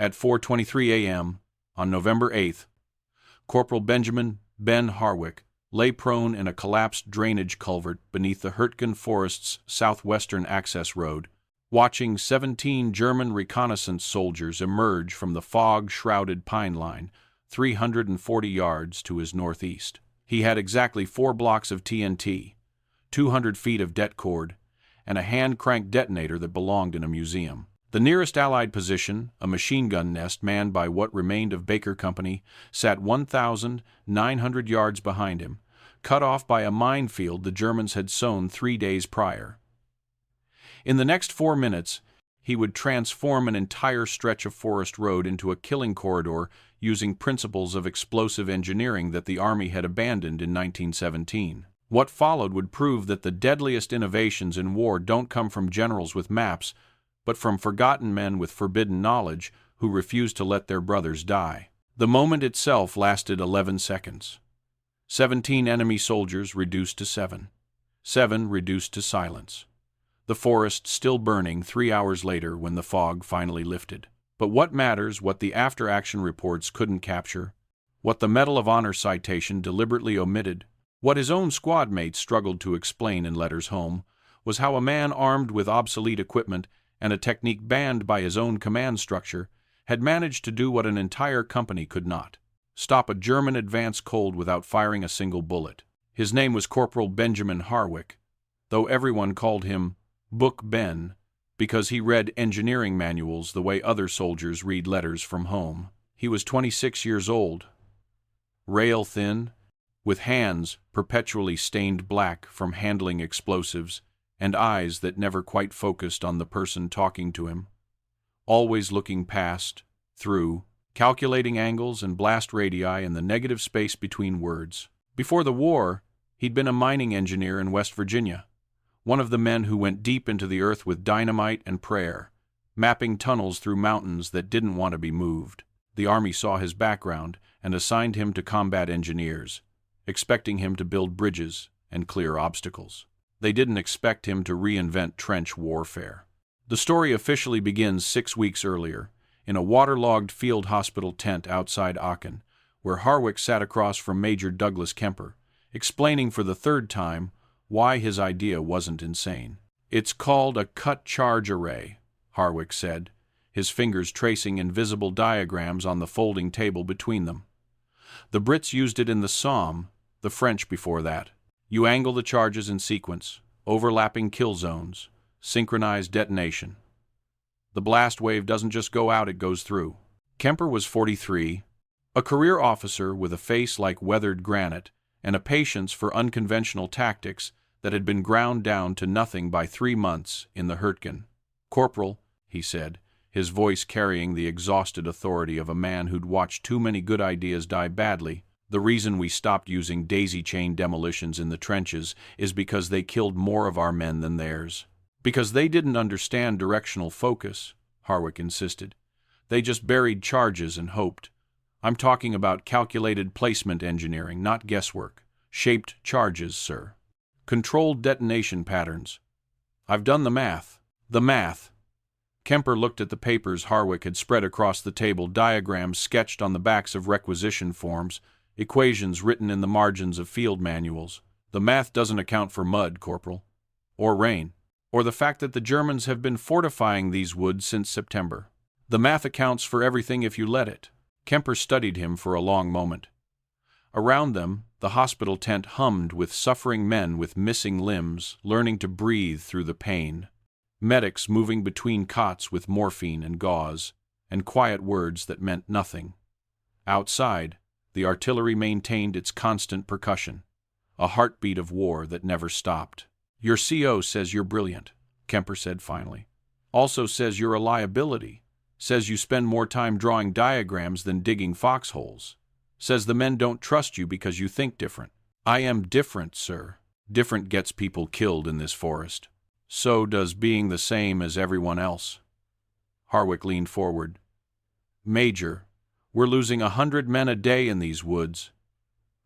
At 4:23 a.m. on November 8th, Corporal Benjamin "Ben" Harwick lay prone in a collapsed drainage culvert beneath the Hurtgen Forest's southwestern access road, watching 17 German reconnaissance soldiers emerge from the fog-shrouded pine line 340 yards to his northeast. He had exactly 4 blocks of TNT, 200 feet of det cord, and a hand-crank detonator that belonged in a museum. The nearest Allied position, a machine gun nest manned by what remained of Baker Company, sat 1,900 yards behind him, cut off by a minefield the Germans had sown 3 days prior. In the next 4 minutes, he would transform an entire stretch of forest road into a killing corridor using principles of explosive engineering that the Army had abandoned in 1917. What followed would prove that the deadliest innovations in war don't come from generals with maps, but from forgotten men with forbidden knowledge who refused to let their brothers die. The moment itself lasted 11 seconds. 17 enemy soldiers reduced to 7. 7 reduced to silence. The forest still burning 3 hours later when the fog finally lifted. But what matters, what the after-action reports couldn't capture, what the Medal of Honor citation deliberately omitted, what his own squad mates struggled to explain in letters home, was how a man armed with obsolete equipment and a technique banned by his own command structure had managed to do what an entire company could not: stop a German advance cold without firing a single bullet. His name was Corporal Benjamin Harwick, though everyone called him Book Ben because he read engineering manuals the way other soldiers read letters from home. He was 26 years old, rail-thin, with hands perpetually stained black from handling explosives, and eyes that never quite focused on the person talking to him, always looking past, through, calculating angles and blast radii in the negative space between words. Before the war, he'd been a mining engineer in West Virginia, one of the men who went deep into the earth with dynamite and prayer, mapping tunnels through mountains that didn't want to be moved. The Army saw his background and assigned him to combat engineers, expecting him to build bridges and clear obstacles. They didn't expect him to reinvent trench warfare. The story officially begins 6 weeks earlier, in a waterlogged field hospital tent outside Aachen, where Harwick sat across from Major Douglas Kemper, explaining for the 3rd time why his idea wasn't insane. "It's called a cut-charge array," Harwick said, his fingers tracing invisible diagrams on the folding table between them. "The Brits used it in the Somme, the French before that. You angle the charges in sequence, overlapping kill zones, synchronized detonation. The blast wave doesn't just go out, it goes through." Kemper was 43, a career officer with a face like weathered granite and a patience for unconventional tactics that had been ground down to nothing by 3 months in the Hurtgen. "Corporal," he said, his voice carrying the exhausted authority of a man who'd watched too many good ideas die badly, "the reason we stopped using daisy-chain demolitions in the trenches is because they killed more of our men than theirs." "Because they didn't understand directional focus," Harwick insisted. "They just buried charges and hoped. I'm talking about calculated placement engineering, not guesswork. Shaped charges, sir. Controlled detonation patterns. I've done the math." "The math." Kemper looked at the papers Harwick had spread across the table, diagrams sketched on the backs of requisition forms, equations written in the margins of field manuals. "The math doesn't account for mud, Corporal. Or rain. Or the fact that the Germans have been fortifying these woods since September. The math accounts for everything if you let it." Kemper studied him for a long moment. Around them, the hospital tent hummed with suffering men with missing limbs, learning to breathe through the pain. Medics moving between cots with morphine and gauze, and quiet words that meant nothing. Outside, the artillery maintained its constant percussion, a heartbeat of war that never stopped. "Your CO says you're brilliant," Kemper said finally. "Also says you're a liability. Says you spend more time drawing diagrams than digging foxholes. Says the men don't trust you because you think different." "I am different, sir. Different gets people killed in this forest. So does being the same as everyone else." Harwick leaned forward. "Major, we're losing 100 men a day in these woods.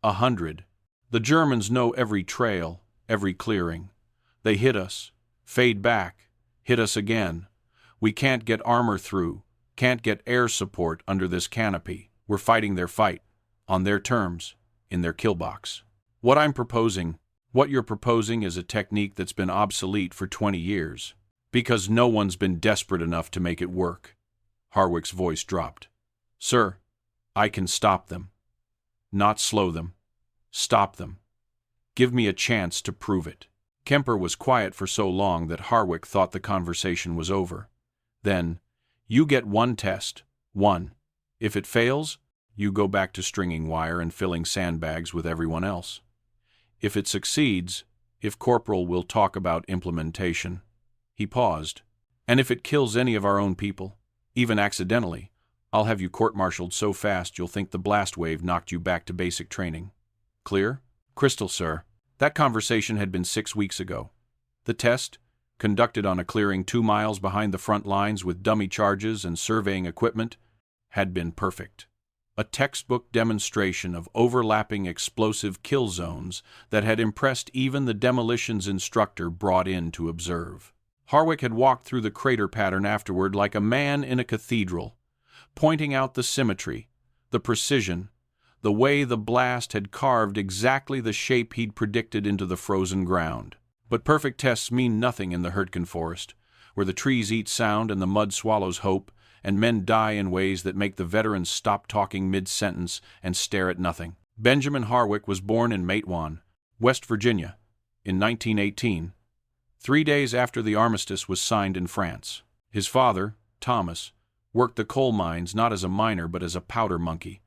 100. The Germans know every trail, every clearing. They hit us, fade back, hit us again. We can't get armor through. Can't get air support under this canopy. We're fighting their fight, on their terms, in their kill box. What you're proposing is a technique that's been obsolete for 20 years, because no one's been desperate enough to make it work. Harwick's voice dropped. Sir, I can stop them. Not slow them. Stop them. Give me a chance to prove it. Kemper was quiet for so long that Harwick thought the conversation was over. Then, you get one test. One. If it fails, you go back to stringing wire and filling sandbags with everyone else. If it succeeds, if Corporal will talk about implementation. He paused. And if it kills any of our own people, even accidentally, I'll have you court-martialed so fast you'll think the blast wave knocked you back to basic training. Clear? Crystal, sir. That conversation had been 6 weeks ago. The test, conducted on a clearing 2 miles behind the front lines with dummy charges and surveying equipment, had been perfect. A textbook demonstration of overlapping explosive kill zones that had impressed even the demolitions instructor brought in to observe. Harwick had walked through the crater pattern afterward like a man in a cathedral, pointing out the symmetry, the precision, the way the blast had carved exactly the shape he'd predicted into the frozen ground. But perfect tests mean nothing in the Hurtgen forest, where the trees eat sound and the mud swallows hope, and men die in ways that make the veterans stop talking mid-sentence and stare at nothing. Benjamin Harwick was born in Matewan, West Virginia, in 1918, 3 days after the armistice was signed in France. His father, Thomas, worked the coal mines not as a miner but as a powder monkey,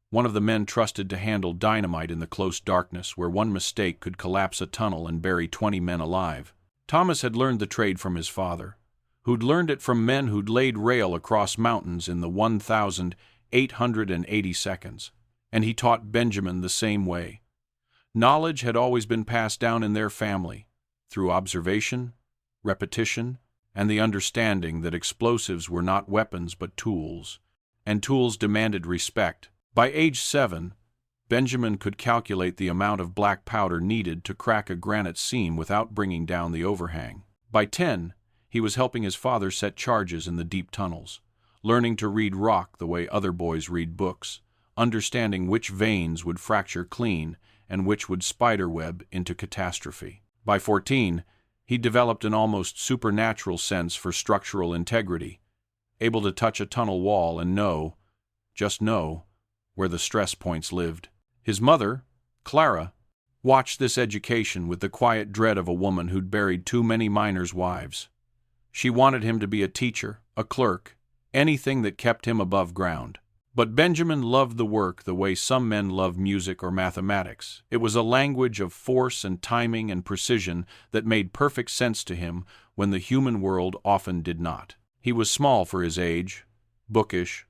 one of the men trusted to handle dynamite in the close darkness where one mistake could collapse a tunnel and bury 20 men alive. Thomas had learned the trade from his father, who'd learned it from men who'd laid rail across mountains in the 1,880 seconds, and he taught Benjamin the same way. Knowledge had always been passed down in their family, through observation, repetition, and the understanding that explosives were not weapons but tools, and tools demanded respect. By age 7, Benjamin could calculate the amount of black powder needed to crack a granite seam without bringing down the overhang. By 10, he was helping his father set charges in the deep tunnels, learning to read rock the way other boys read books, understanding which veins would fracture clean and which would spiderweb into catastrophe. By 14, he developed an almost supernatural sense for structural integrity, able to touch a tunnel wall and know, just know, where the stress points lived. His mother, Clara, watched this education with the quiet dread of a woman who'd buried too many miners' wives. She wanted him to be a teacher, a clerk, anything that kept him above ground. But Benjamin loved the work the way some men love music or mathematics. It was a language of force and timing and precision that made perfect sense to him when the human world often did not. He was small for his age, bookish,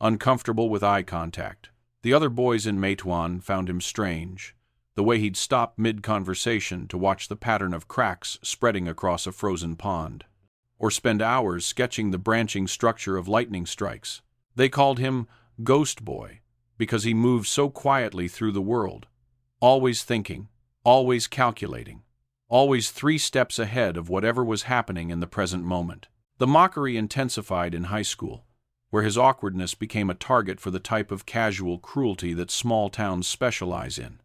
uncomfortable with eye contact. The other boys in Matewan found him strange, the way he'd stop mid-conversation to watch the pattern of cracks spreading across a frozen pond, or spend hours sketching the branching structure of lightning strikes. They called him Ghost Boy because he moved so quietly through the world, always thinking, always calculating, always 3 steps ahead of whatever was happening in the present moment. The mockery intensified in high school, where his awkwardness became a target for the type of casual cruelty that small towns specialize in.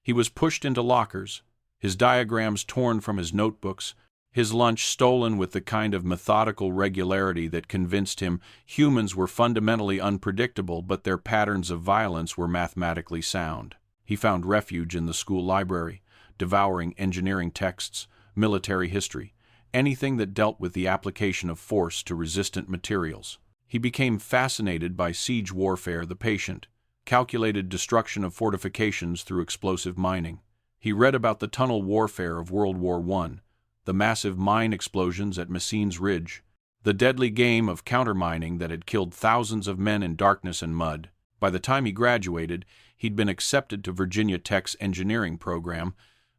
He was pushed into lockers, his diagrams torn from his notebooks, his lunch stolen with the kind of methodical regularity that convinced him humans were fundamentally unpredictable but their patterns of violence were mathematically sound. He found refuge in the school library, devouring engineering texts, military history, anything that dealt with the application of force to resistant materials. He became fascinated by siege warfare, the patient, calculated destruction of fortifications through explosive mining. He read about the tunnel warfare of World War I, the massive mine explosions at Messines Ridge, the deadly game of countermining that had killed thousands of men in darkness and mud. By the time he graduated, he'd been accepted to Virginia Tech's engineering program,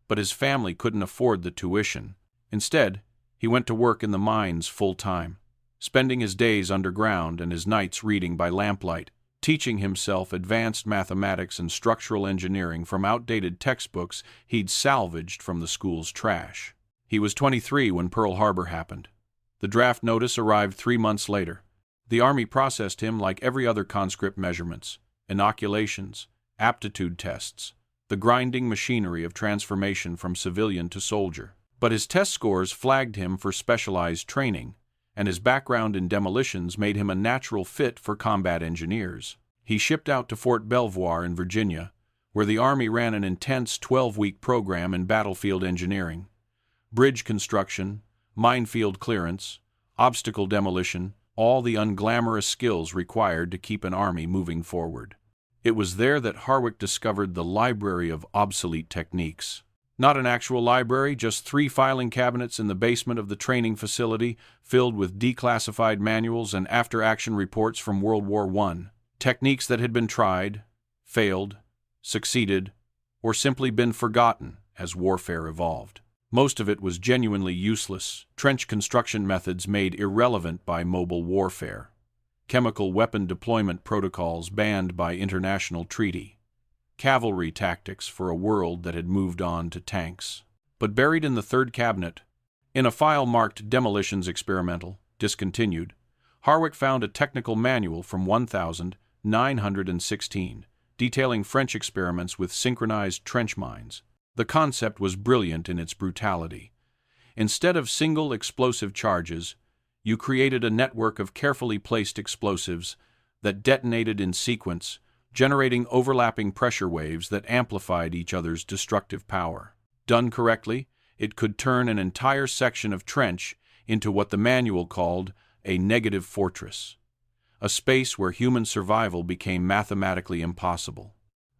but his family couldn't afford the tuition. Instead, he went to work in the mines full-time, spending his days underground and his nights reading by lamplight, teaching himself advanced mathematics and structural engineering from outdated textbooks he'd salvaged from the school's trash. He was 23 when Pearl Harbor happened. The draft notice arrived 3 months later. The Army processed him like every other conscript: measurements, inoculations, aptitude tests, the grinding machinery of transformation from civilian to soldier. But his test scores flagged him for specialized training, and his background in demolitions made him a natural fit for combat engineers. He shipped out to Fort Belvoir in Virginia, where the Army ran an intense 12-week program in battlefield engineering, bridge construction, minefield clearance, obstacle demolition, all the unglamorous skills required to keep an army moving forward. It was there that Harwick discovered the library of obsolete techniques. Not an actual library, just 3 filing cabinets in the basement of the training facility filled with declassified manuals and after-action reports from World War I. Techniques that had been tried, failed, succeeded, or simply been forgotten as warfare evolved. Most of it was genuinely useless, trench construction methods made irrelevant by mobile warfare, chemical weapon deployment protocols banned by international treaty, cavalry tactics for a world that had moved on to tanks. But buried in the 3rd cabinet, in a file marked Demolitions Experimental, Discontinued, Harwick found a technical manual from 1916, detailing French experiments with synchronized trench mines. The concept was brilliant in its brutality. Instead of single explosive charges, you created a network of carefully placed explosives that detonated in sequence, generating overlapping pressure waves that amplified each other's destructive power. Done correctly, it could turn an entire section of trench into what the manual called a negative fortress, a space where human survival became mathematically impossible.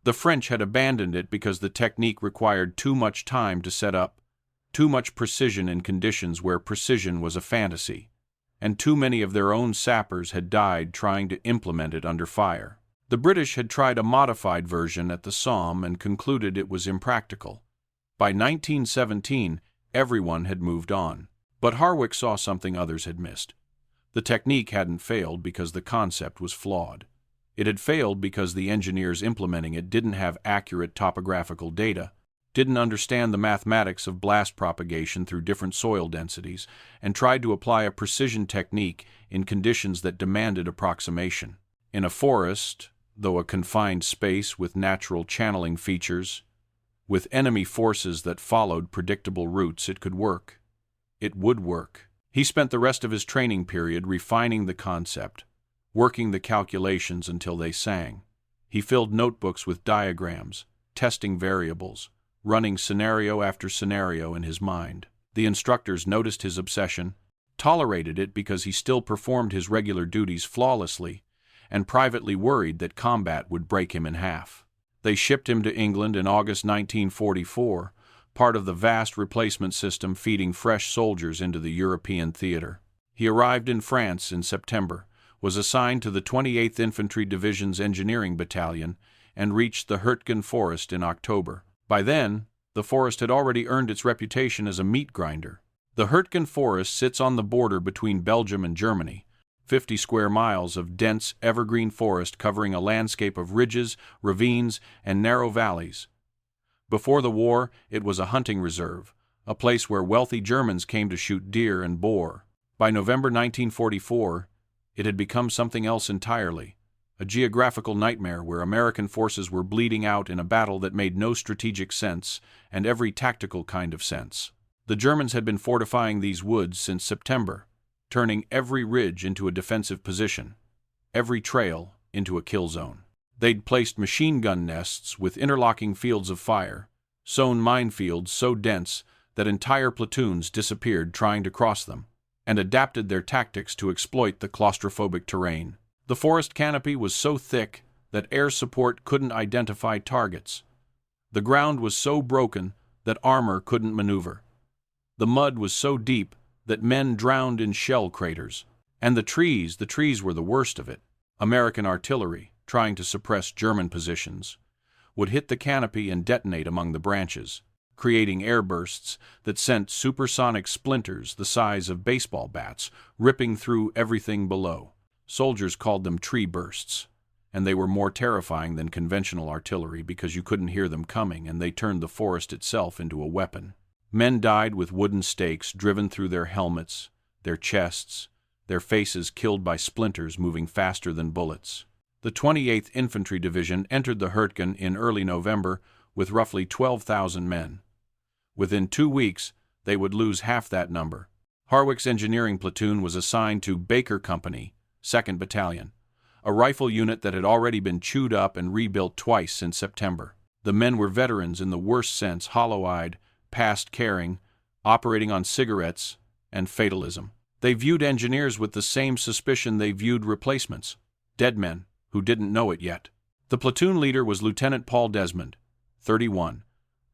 The French had abandoned it because the technique required too much time to set up, too much precision in conditions where precision was a fantasy, and too many of their own sappers had died trying to implement it under fire. The British had tried a modified version at the Somme and concluded it was impractical. By 1917, everyone had moved on. But Harwick saw something others had missed. The technique hadn't failed because the concept was flawed. It had failed because the engineers implementing it didn't have accurate topographical data, didn't understand the mathematics of blast propagation through different soil densities, and tried to apply a precision technique in conditions that demanded approximation. In a forest, though a confined space with natural channeling features, with enemy forces that followed predictable routes, it could work. It would work. He spent the rest of his training period refining the concept, working the calculations until they sang. He filled notebooks with diagrams, testing variables, running scenario after scenario in his mind. The instructors noticed his obsession, tolerated it because he still performed his regular duties flawlessly, and privately worried that combat would break him in half. They shipped him to England in August 1944, part of the vast replacement system feeding fresh soldiers into the European theater. He arrived in France in September, was assigned to the 28th Infantry Division's Engineering Battalion, and reached the Hurtgen Forest in October. By then, the forest had already earned its reputation as a meat grinder. The Hurtgen Forest sits on the border between Belgium and Germany, 50 square miles of dense evergreen forest covering a landscape of ridges, ravines, and narrow valleys. Before the war, it was a hunting reserve, a place where wealthy Germans came to shoot deer and boar. By November 1944, it had become something else entirely, a geographical nightmare where American forces were bleeding out in a battle that made no strategic sense and every tactical kind of sense. The Germans had been fortifying these woods since September, turning every ridge into a defensive position, every trail into a kill zone. They'd placed machine gun nests with interlocking fields of fire, sown minefields so dense that entire platoons disappeared trying to cross them, and adapted their tactics to exploit the claustrophobic terrain. The forest canopy was so thick that air support couldn't identify targets. The ground was so broken that armor couldn't maneuver. The mud was so deep that men drowned in shell craters. And the trees were the worst of it. American artillery, trying to suppress German positions, would hit the canopy and detonate among the branches, creating airbursts that sent supersonic splinters the size of baseball bats ripping through everything below. Soldiers called them tree bursts, and they were more terrifying than conventional artillery because you couldn't hear them coming, and they turned the forest itself into a weapon. Men died with wooden stakes driven through their helmets, their chests, their faces killed by splinters moving faster than bullets. The 28th Infantry Division entered the Hurtgen in early November with roughly 12,000 men. Within 2 weeks, they would lose half that number. Harwick's engineering platoon was assigned to Baker Company, 2nd Battalion, a rifle unit that had already been chewed up and rebuilt twice since September. The men were veterans in the worst sense, hollow-eyed, past caring, operating on cigarettes and fatalism. They viewed engineers with the same suspicion they viewed replacements, dead men who didn't know it yet. The platoon leader was Lieutenant Paul Desmond, 31,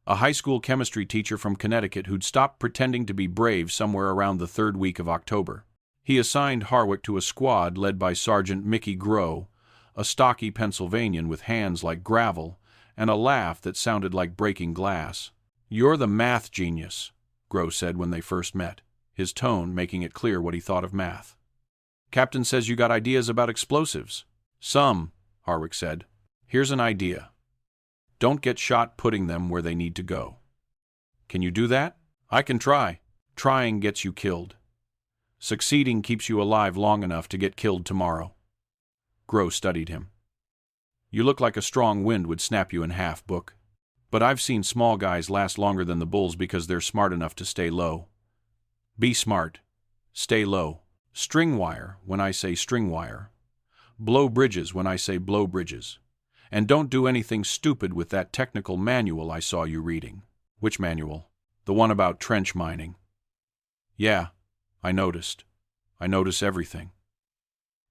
a high school chemistry teacher from Connecticut who'd stopped pretending to be brave somewhere around the 3rd week of October. He assigned Harwick to a squad led by Sergeant Mickey Grow, a stocky Pennsylvanian with hands like gravel and a laugh that sounded like breaking glass. "You're the math genius," Grow said when they first met, his tone making it clear what he thought of math. "Captain says you got ideas about explosives." "Some," Harwick said. "Here's an idea. Don't get shot putting them where they need to go." "Can you do that?" "I can try. Trying gets you killed. Succeeding keeps you alive long enough to get killed tomorrow." Grow studied him. "You look like a strong wind would snap you in half, Book. But I've seen small guys last longer than the bulls because they're smart enough to stay low. Be smart. Stay low. String wire when I say string wire. Blow bridges when I say blow bridges. And don't do anything stupid with that technical manual I saw you reading." "Which manual?" "The one about trench mining." "Yeah, I noticed. I notice everything.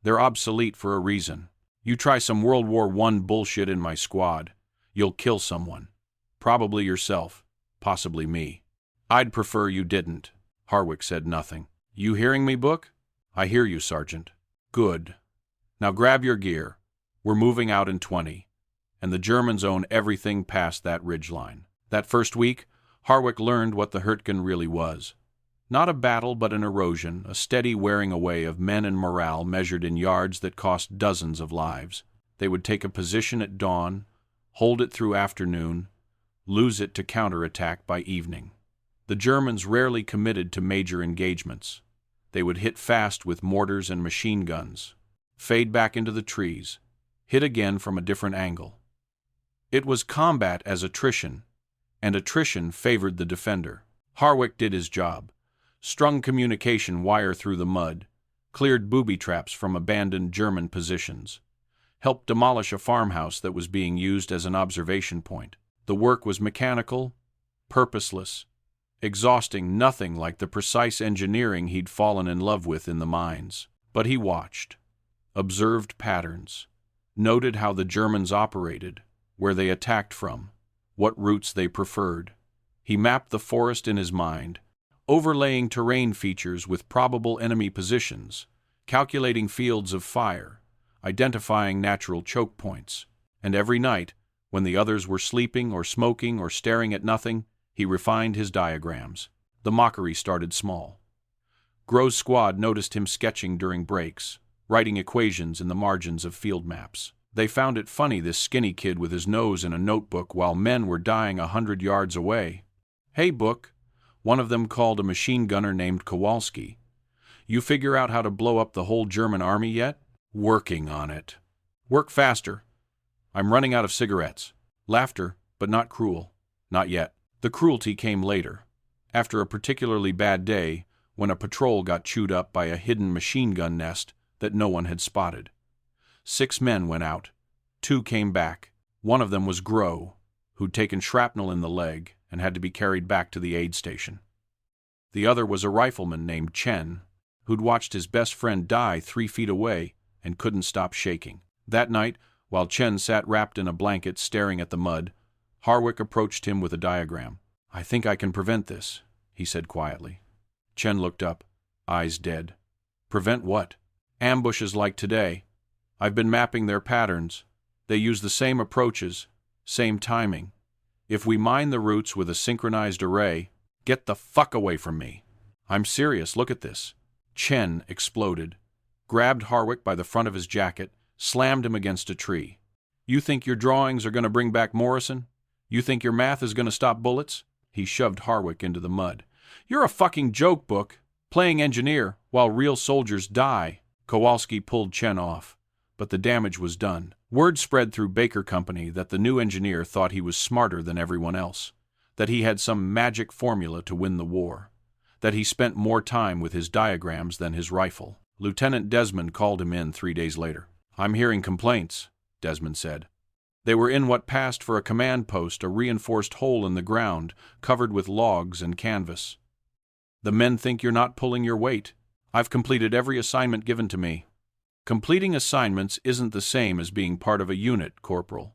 They're obsolete for a reason. You try some World War I bullshit in my squad, you'll kill someone. Probably yourself, possibly me." "I'd prefer you didn't." Harwick said nothing. "You hearing me, Book?" "I hear you, Sergeant." "Good. Now grab your gear. We're moving out in 20, and the Germans own everything past that ridgeline." That first week, Harwick learned what the Hurtgen really was. Not a battle, but an erosion, a steady wearing away of men and morale measured in yards that cost dozens of lives. They would take a position at dawn, hold it through afternoon, lose it to counterattack by evening. The Germans rarely committed to major engagements. They would hit fast with mortars and machine guns, fade back into the trees, hit again from a different angle. It was combat as attrition, and attrition favored the defender. Harwick did his job. Strung communication wire through the mud, cleared booby traps from abandoned German positions, helped demolish a farmhouse that was being used as an observation point. The work was mechanical, purposeless, exhausting, nothing like the precise engineering he'd fallen in love with in the mines. But he watched, observed patterns, noted how the Germans operated, where they attacked from, what routes they preferred. He mapped the forest in his mind, overlaying terrain features with probable enemy positions, calculating fields of fire, identifying natural choke points. And every night, when the others were sleeping or smoking or staring at nothing, he refined his diagrams. The mockery started small. Grow's squad noticed him sketching during breaks, writing equations in the margins of field maps. They found it funny, this skinny kid with his nose in a notebook while men were dying 100 yards away. "Hey, Book," one of them called a machine gunner named Kowalski. "You figure out how to blow up the whole German army yet?" "Working on it." "Work faster. I'm running out of cigarettes." Laughter, but not cruel. Not yet. The cruelty came later, after a particularly bad day when a patrol got chewed up by a hidden machine gun nest that no one had spotted. 6 men went out. 2 came back. One of them was Grow, who'd taken shrapnel in the leg and had to be carried back to the aid station. The other was a rifleman named Chen, who'd watched his best friend die 3 feet away and couldn't stop shaking. That night, while Chen sat wrapped in a blanket staring at the mud, Harwick approached him with a diagram. "I think I can prevent this," he said quietly. Chen looked up, eyes dead. "Prevent what?" "Ambushes like today. I've been mapping their patterns. They use the same approaches, same timing. If we mine the routes with a synchronized array—" "Get the fuck away from me." "I'm serious, look at this." Chen exploded, grabbed Harwick by the front of his jacket, slammed him against a tree. "You think your drawings are going to bring back Morrison? You think your math is going to stop bullets?" He shoved Harwick into the mud. "You're a fucking joke, Book." Playing engineer while real soldiers die. Kowalski pulled Chen off, but the damage was done. Word spread through Baker Company that the new engineer thought he was smarter than everyone else, that he had some magic formula to win the war, that he spent more time with his diagrams than his rifle. Lieutenant Desmond called him in 3 days later. "I'm hearing complaints," Desmond said. They were in what passed for a command post, a reinforced hole in the ground, covered with logs and canvas. "The men think you're not pulling your weight. I've completed every assignment given to me." "Completing assignments isn't the same as being part of a unit, Corporal.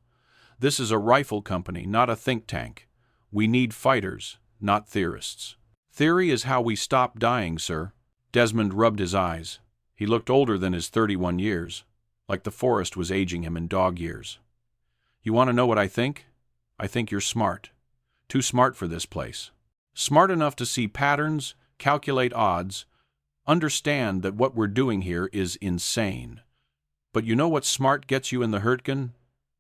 This is a rifle company, not a think tank. We need fighters, not theorists." "Theory is how we stop dying, sir." Desmond rubbed his eyes. He looked older than his 31 years, like the forest was aging him in dog years. "You want to know what I think? I think you're smart. Too smart for this place. Smart enough to see patterns, calculate odds, understand that what we're doing here is insane. But you know what smart gets you in the Hurtgen?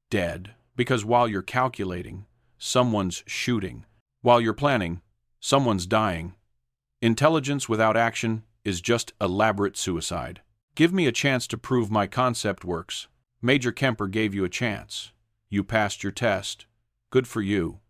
Dead. Because while you're calculating, someone's shooting. While you're planning, someone's dying. Intelligence without action is just elaborate suicide. Give me a chance to prove my concept works. Major Kemper gave you a chance. You passed your test. Good for you.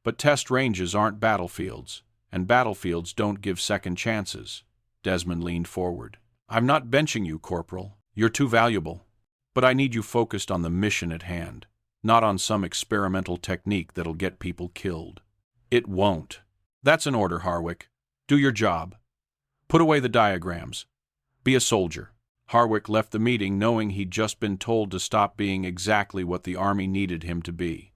But test ranges aren't battlefields, and battlefields don't give second chances." Desmond leaned forward. "I'm not benching you, Corporal. You're too valuable. But I need you focused on the mission at hand, not on some experimental technique that'll get people killed." "It won't." "That's an order, Harwick. Do your job. Put away the diagrams. Be a soldier." Harwick left the meeting knowing he'd just been told to stop being exactly what the Army needed him to be.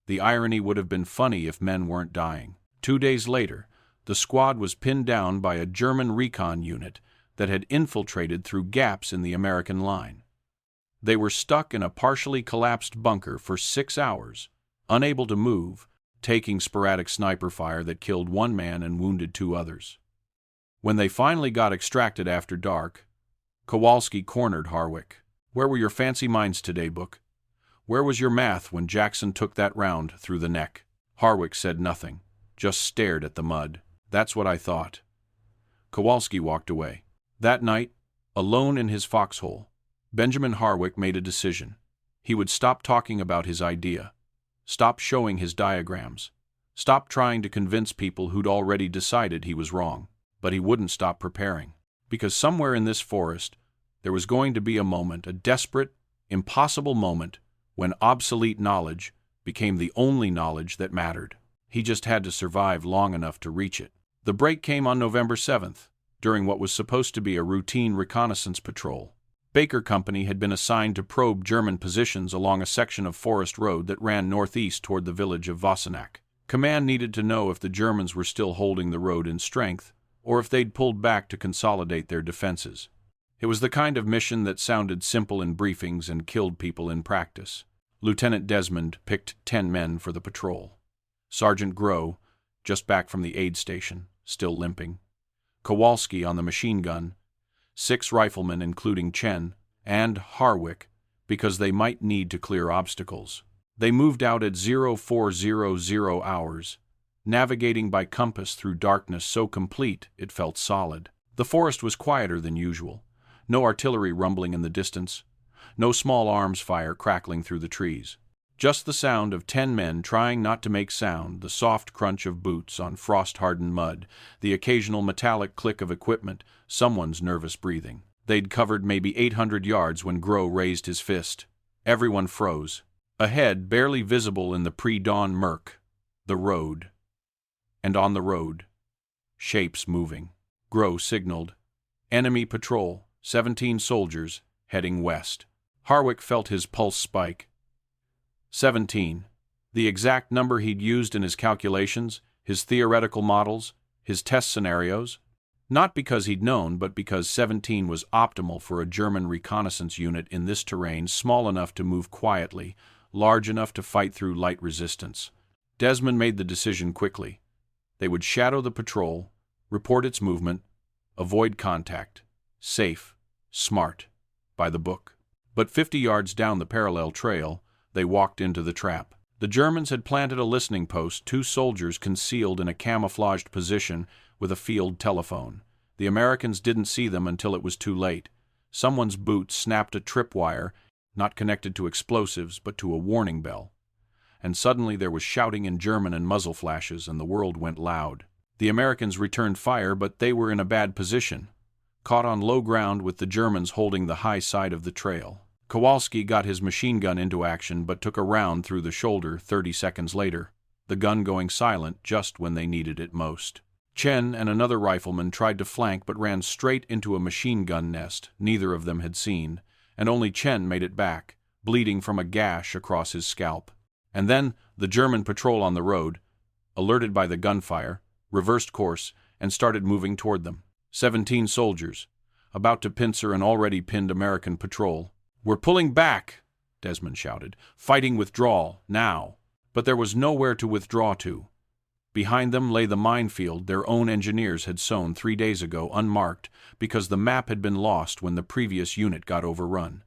The irony would have been funny if men weren't dying. 2 days later, the squad was pinned down by a German recon unit that had infiltrated through gaps in the American line. They were stuck in a partially collapsed bunker for 6 hours, unable to move, taking sporadic sniper fire that killed 1 man and wounded 2 others. When they finally got extracted after dark, Kowalski cornered Harwick. "Where were your fancy minds today, Book? Where was your math when Jackson took that round through the neck?" Harwick said nothing, just stared at the mud. "That's what I thought." Kowalski walked away. That night, alone in his foxhole, Benjamin Harwick made a decision. He would stop talking about his idea, stop showing his diagrams, stop trying to convince people who'd already decided he was wrong. But he wouldn't stop preparing. Because somewhere in this forest, there was going to be a moment, a desperate, impossible moment, when obsolete knowledge became the only knowledge that mattered. He just had to survive long enough to reach it. The break came on November 7th, during what was supposed to be a routine reconnaissance patrol. Baker Company had been assigned to probe German positions along a section of forest road that ran northeast toward the village of Wassenack. Command needed to know if the Germans were still holding the road in strength, or if they'd pulled back to consolidate their defenses. It was the kind of mission that sounded simple in briefings and killed people in practice. Lieutenant Desmond picked 10 men for the patrol. Sergeant Groh, just back from the aid station, still limping. Kowalski on the machine gun. 6 riflemen including Chen, and Harwick, because they might need to clear obstacles. They moved out at 0400 hours, navigating by compass through darkness so complete it felt solid. The forest was quieter than usual. No artillery rumbling in the distance. No small arms fire crackling through the trees. Just the sound of 10 men trying not to make sound, the soft crunch of boots on frost-hardened mud, the occasional metallic click of equipment, someone's nervous breathing. They'd covered maybe 800 yards when Groh raised his fist. Everyone froze. Ahead, barely visible in the pre-dawn murk, the road. And on the road, shapes moving. Groh signaled. Enemy patrol, 17 soldiers, heading west. Harwick felt his pulse spike. 17. The exact number he'd used in his calculations, his theoretical models, his test scenarios. Not because he'd known, but because 17 was optimal for a German reconnaissance unit in this terrain, small enough to move quietly, large enough to fight through light resistance. Desmond made the decision quickly. They would shadow the patrol, report its movement, avoid contact. Safe, smart, by the book. But 50 yards down the parallel trail, they walked into the trap. The Germans had planted a listening post, 2 soldiers concealed in a camouflaged position with a field telephone. The Americans didn't see them until it was too late. Someone's boot snapped a tripwire, not connected to explosives, but to a warning bell. And suddenly there was shouting in German and muzzle flashes, and the world went loud. The Americans returned fire, but they were in a bad position, caught on low ground with the Germans holding the high side of the trail. Kowalski got his machine gun into action, but took a round through the shoulder 30 seconds later, the gun going silent just when they needed it most. Chen and another rifleman tried to flank but ran straight into a machine gun nest neither of them had seen, and only Chen made it back, bleeding from a gash across his scalp. And then the German patrol on the road, alerted by the gunfire, reversed course and started moving toward them. 17 soldiers, about to pincer an already pinned American patrol. "We're pulling back!" Desmond shouted. "Fighting withdrawal, now!" But there was nowhere to withdraw to. Behind them lay the minefield their own engineers had sown 3 days ago unmarked because the map had been lost when the previous unit got overrun.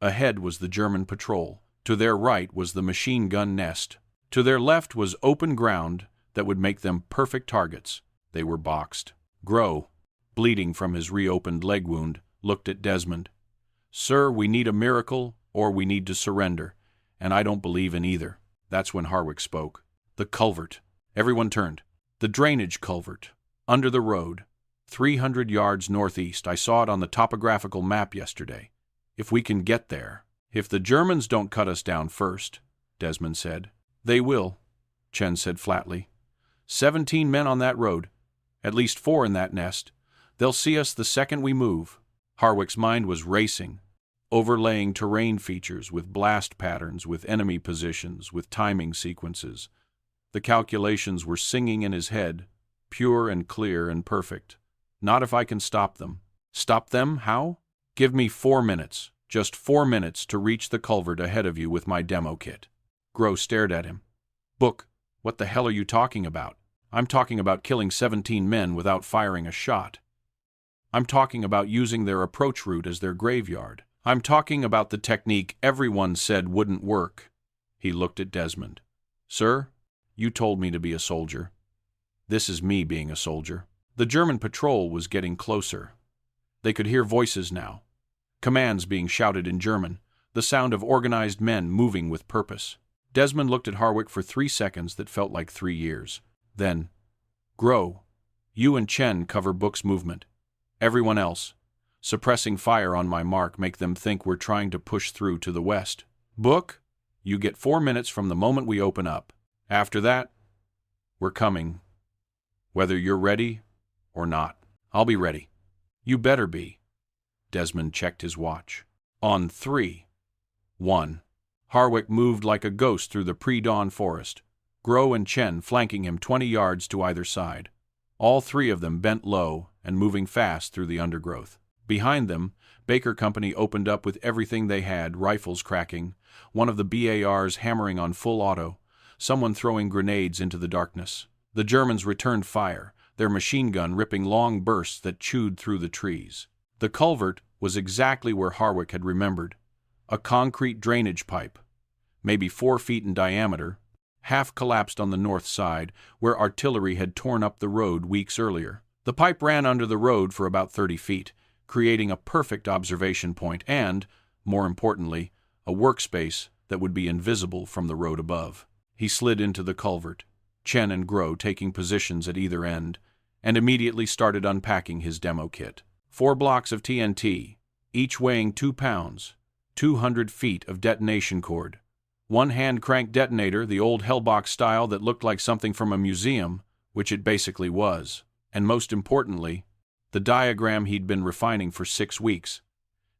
Ahead was the German patrol. To their right was the machine gun nest. To their left was open ground that would make them perfect targets. They were boxed. Grow, bleeding from his reopened leg wound, looked at Desmond. "Sir, we need a miracle or we need to surrender, and I don't believe in either." That's when Harwick spoke. "The culvert." Everyone turned. "The drainage culvert. Under the road. 300 yards northeast. I saw it on the topographical map yesterday. If we can get there." "If the Germans don't cut us down first," Desmond said. "They will," Chen said flatly. 17 men on that road. At least 4 in that nest. They'll see us the second we move." Harwick's mind was racing, overlaying terrain features with blast patterns, with enemy positions, with timing sequences. The calculations were singing in his head, pure and clear and perfect. "Not if I can stop them." "Stop them? How?" "Give me 4 minutes, just 4 minutes to reach the culvert ahead of you with my demo kit." Grow stared at him. "Book, what the hell are you talking about?" "I'm talking about killing 17 men without firing a shot. I'm talking about using their approach route as their graveyard. I'm talking about the technique everyone said wouldn't work." He looked at Desmond. "Sir, you told me to be a soldier. This is me being a soldier." The German patrol was getting closer. They could hear voices now. Commands being shouted in German, the sound of organized men moving with purpose. Desmond looked at Harwick for 3 seconds that felt like 3 years. Then, "Grow, you and Chen cover Book's movement. Everyone else, suppressing fire on my mark, make them think we're trying to push through to the west. Book, you get 4 minutes from the moment we open up. After that, we're coming. Whether you're ready or not." "I'll be ready." "You better be." Desmond checked his watch. "On 3, 1. Harwick moved like a ghost through the pre-dawn forest, Grow and Chen flanking him 20 yards to either side. All 3 of them bent low and moving fast through the undergrowth. Behind them, Baker Company opened up with everything they had, rifles cracking, one of the BARs hammering on full auto, someone throwing grenades into the darkness. The Germans returned fire, their machine gun ripping long bursts that chewed through the trees. The culvert was exactly where Harwick had remembered. A concrete drainage pipe, maybe 4 feet in diameter, half collapsed on the north side, where artillery had torn up the road weeks earlier. The pipe ran under the road for about 30 feet, creating a perfect observation point and, more importantly, a workspace that would be invisible from the road above. He slid into the culvert, Chen and Grow taking positions at either end, and immediately started unpacking his demo kit. 4 blocks of TNT, each weighing 2 pounds, 200 feet of detonation cord, 1 hand-crank detonator, the old Hellbox style that looked like something from a museum, which it basically was, and most importantly, the diagram he'd been refining for 6 weeks,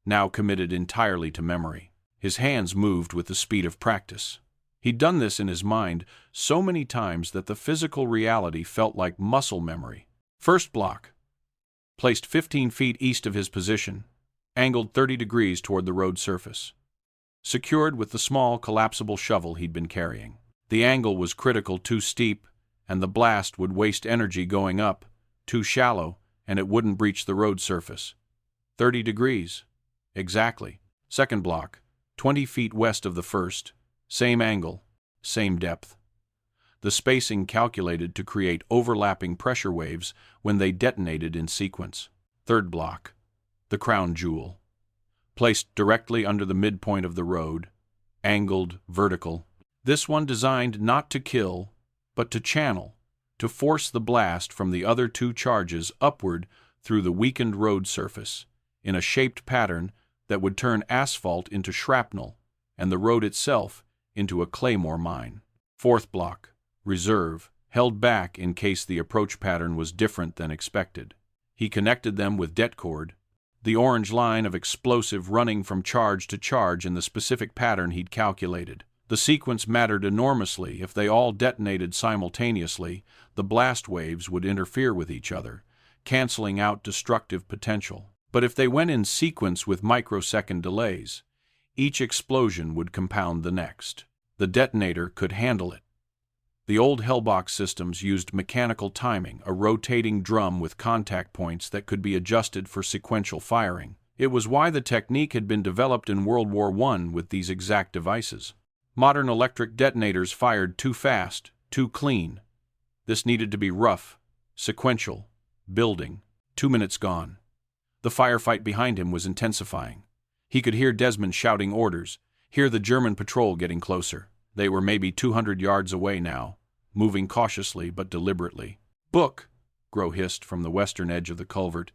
now committed entirely to memory. His hands moved with the speed of practice. He'd done this in his mind so many times that the physical reality felt like muscle memory. First block, placed 15 feet east of his position, angled 30 degrees toward the road surface. Secured with the small, collapsible shovel he'd been carrying. The angle was critical, too steep, and the blast would waste energy going up, too shallow, and it wouldn't breach the road surface. 30 degrees. Exactly. Second block, 20 feet west of the first, same angle, same depth. the spacing calculated to create overlapping pressure waves when they detonated in sequence. Third block, the crown jewel. Placed directly under the midpoint of the road, angled, vertical. This one designed not to kill, but to channel, to force the blast from the other two charges upward through the weakened road surface, in a shaped pattern that would turn asphalt into shrapnel and the road itself into a claymore mine. Fourth block, reserve, held back in case the approach pattern was different than expected. He connected them with det cord, the orange line of explosive running from charge to charge in the specific pattern he'd calculated. The sequence mattered enormously. If they all detonated simultaneously, the blast waves would interfere with each other, canceling out destructive potential. But if they went in sequence with microsecond delays, each explosion would compound the next. The detonator could handle it. The old Hellbox systems used mechanical timing, a rotating drum with contact points that could be adjusted for sequential firing. It was why the technique had been developed in World War I with these exact devices. Modern electric detonators fired too fast, too clean. This needed to be rough, sequential, building. 2 minutes gone. The firefight behind him was intensifying. He could hear Desmond shouting orders, hear the German patrol getting closer. They were maybe 200 yards away now, moving cautiously but deliberately. "Book," Grow hissed from the western edge of the culvert.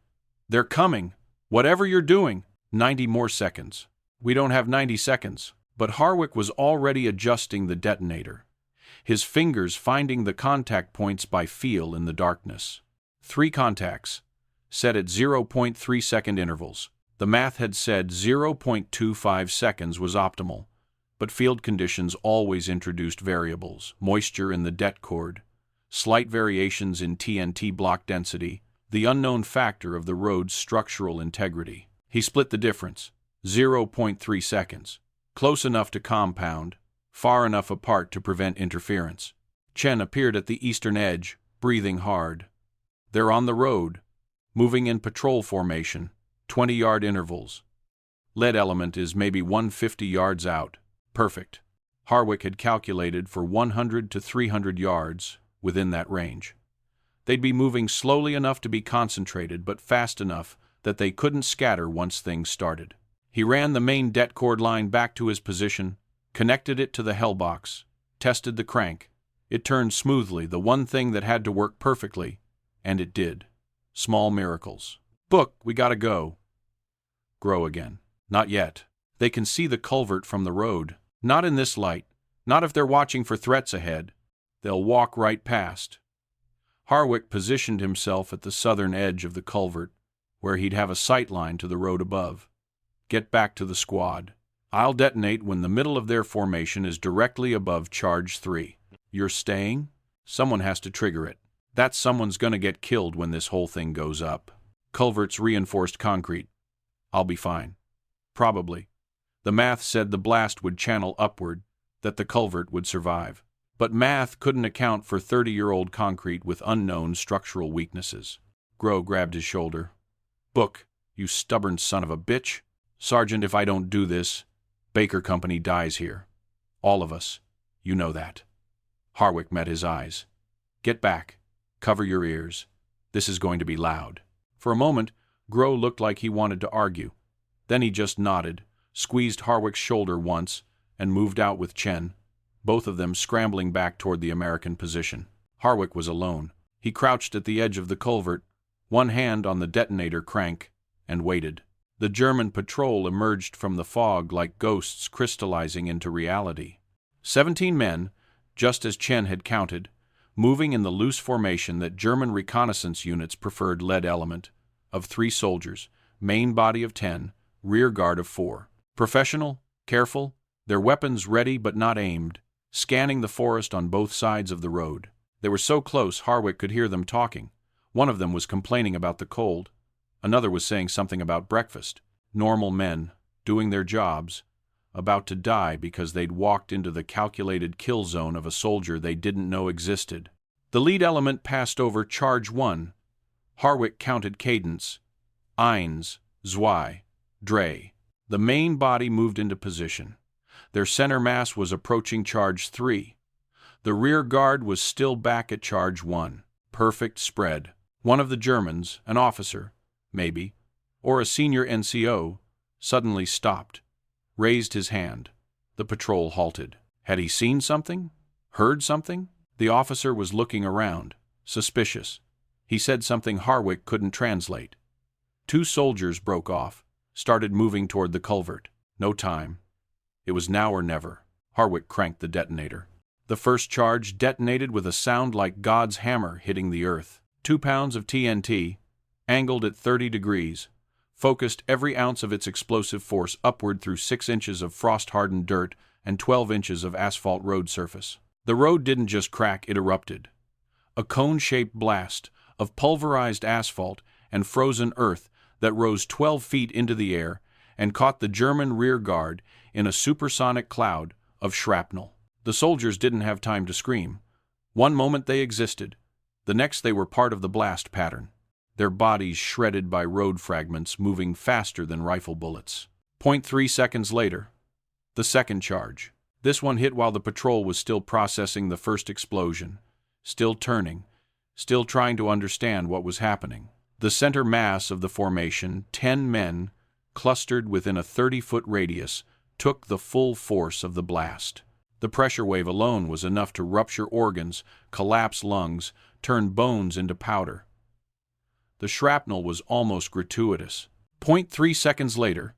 "They're coming! Whatever you're doing!" 90 more seconds. "We don't have 90 seconds." But Harwick was already adjusting the detonator, his fingers finding the contact points by feel in the darkness. 3 contacts, set at 0.3-second intervals. The math had said 0.25 seconds was optimal, but field conditions always introduced variables: moisture in the det cord, slight variations in TNT block density, the unknown factor of the road's structural integrity. He split the difference, 0.3 seconds. Close enough to compound, far enough apart to prevent interference. Chen appeared at the eastern edge, breathing hard. They're on the road, moving in patrol formation, 20-yard intervals. Lead element is maybe 150 yards out. Perfect. Harwick had calculated for 100 to 300 yards within that range. They'd be moving slowly enough to be concentrated, but fast enough that they couldn't scatter once things started. He ran the main det cord line back to his position, connected it to the Hellbox, tested the crank. It turned smoothly, the one thing that had to work perfectly, and it did. Small miracles. "Book, we gotta go." Grow again. "Not yet. They can see the culvert from the road. Not in this light. Not if they're watching for threats ahead. They'll walk right past." Harwick positioned himself at the southern edge of the culvert, where he'd have a sight line to the road above. "Get back to the squad. I'll detonate when the middle of their formation is directly above charge 3. You're staying? Someone has to trigger it. That someone's gonna get killed when this whole thing goes up. Culvert's reinforced concrete. I'll be fine. Probably. The math said the blast would channel upward, that the culvert would survive. But math couldn't account for 30-year-old concrete with unknown structural weaknesses." Grow grabbed his shoulder. "Book, you stubborn son of a bitch. Sergeant, if I don't do this, Baker Company dies here. All of us. You know that." Harwick met his eyes. "Get back. Cover your ears. This is going to be loud." For a moment, Grow looked like he wanted to argue. Then he just nodded, squeezed Harwick's shoulder once, and moved out with Chen, both of them scrambling back toward the American position. Harwick was alone. He crouched at the edge of the culvert, one hand on the detonator crank, and waited. The German patrol emerged from the fog like ghosts crystallizing into reality. 17 men, just as Chen had counted, moving in the loose formation that German reconnaissance units preferred: lead element, of 3 soldiers, main body of 10, rear guard of 4. Professional, careful, their weapons ready but not aimed, scanning the forest on both sides of the road. They were so close Harwick could hear them talking. One of them was complaining about the cold. Another was saying something about breakfast. Normal men, doing their jobs, about to die because they'd walked into the calculated kill zone of a soldier they didn't know existed. The lead element passed over charge 1. Harwick counted cadence. 1, 2, 3. The main body moved into position. Their center mass was approaching charge 3. The rear guard was still back at charge 1. Perfect spread. One of the Germans, an officer, maybe, or a senior NCO, suddenly stopped, raised his hand. The patrol halted. Had he seen something? Heard something? The officer was looking around, suspicious. He said something Harwick couldn't translate. 2 soldiers broke off, started moving toward the culvert. No time. It was now or never. Harwick cranked the detonator. The first charge detonated with a sound like God's hammer hitting the earth. 2 pounds of TNT, angled at 30 degrees, focused every ounce of its explosive force upward through 6 inches of frost-hardened dirt and 12 inches of asphalt road surface. The road didn't just crack, it erupted. A cone-shaped blast of pulverized asphalt and frozen earth that rose 12 feet into the air and caught the German rear guard in a supersonic cloud of shrapnel. The soldiers didn't have time to scream. One moment they existed, the next they were part of the blast pattern, their bodies shredded by road fragments moving faster than rifle bullets. 0.3 seconds later, the second charge. This one hit while the patrol was still processing the first explosion, still turning, still trying to understand what was happening. The center mass of the formation, 10 men, clustered within a 30-foot radius, took the full force of the blast. The pressure wave alone was enough to rupture organs, collapse lungs, turn bones into powder. The shrapnel was almost gratuitous. 0.3 seconds later,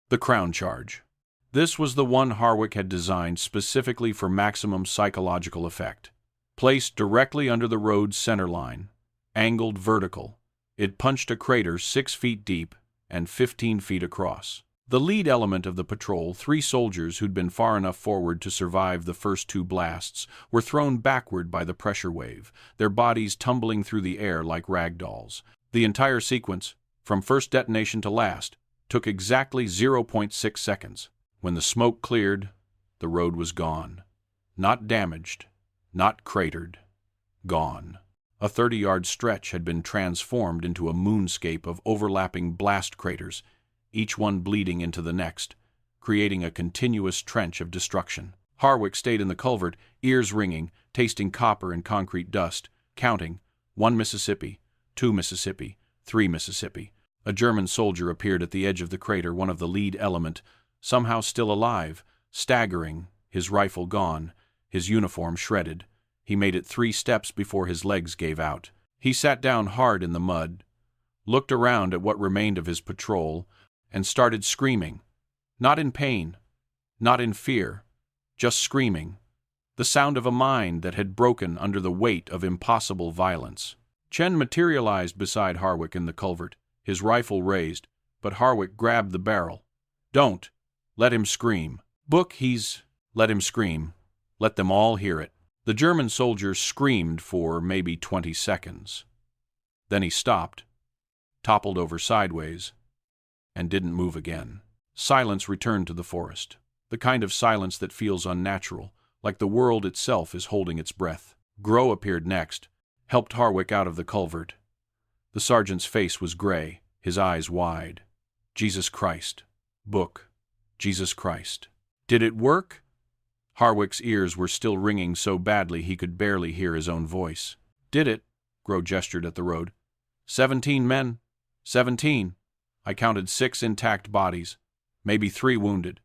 the crown charge. This was the one Harwick had designed specifically for maximum psychological effect. Placed directly under the road's center line, angled vertical, it punched a crater 6 feet deep and 15 feet across. The lead element of the patrol, 3 soldiers who'd been far enough forward to survive the first 2 blasts, were thrown backward by the pressure wave, their bodies tumbling through the air like rag dolls. The entire sequence, from first detonation to last, took exactly 0.6 seconds. When the smoke cleared, the road was gone. Not damaged, not cratered. Gone. A 30-yard stretch had been transformed into a moonscape of overlapping blast craters, each one bleeding into the next, creating a continuous trench of destruction. Harwick stayed in the culvert, ears ringing, tasting copper and concrete dust, counting 1 Mississippi, 2 Mississippi, 3 Mississippi. A German soldier appeared at the edge of the crater, one of the lead element, somehow still alive, staggering, his rifle gone, his uniform shredded. He made it 3 steps before his legs gave out. He sat down hard in the mud, looked around at what remained of his patrol, and started screaming. Not in pain, not in fear, just screaming. The sound of a mind that had broken under the weight of impossible violence. Chen materialized beside Harwick in the culvert, his rifle raised, but Harwick grabbed the barrel. Don't. Let him scream. Book, let him scream. Let them all hear it. The German soldier screamed for maybe 20 seconds. Then he stopped, toppled over sideways, and didn't move again. Silence returned to the forest, the kind of silence that feels unnatural, like the world itself is holding its breath. Grow appeared next, helped Harwick out of the culvert. The sergeant's face was gray, his eyes wide. Jesus Christ. Book. Jesus Christ. Did it work? Harwick's ears were still ringing so badly he could barely hear his own voice. Did it? Grow gestured at the road. 17 men. 17. I counted 6 intact bodies, maybe 3 wounded.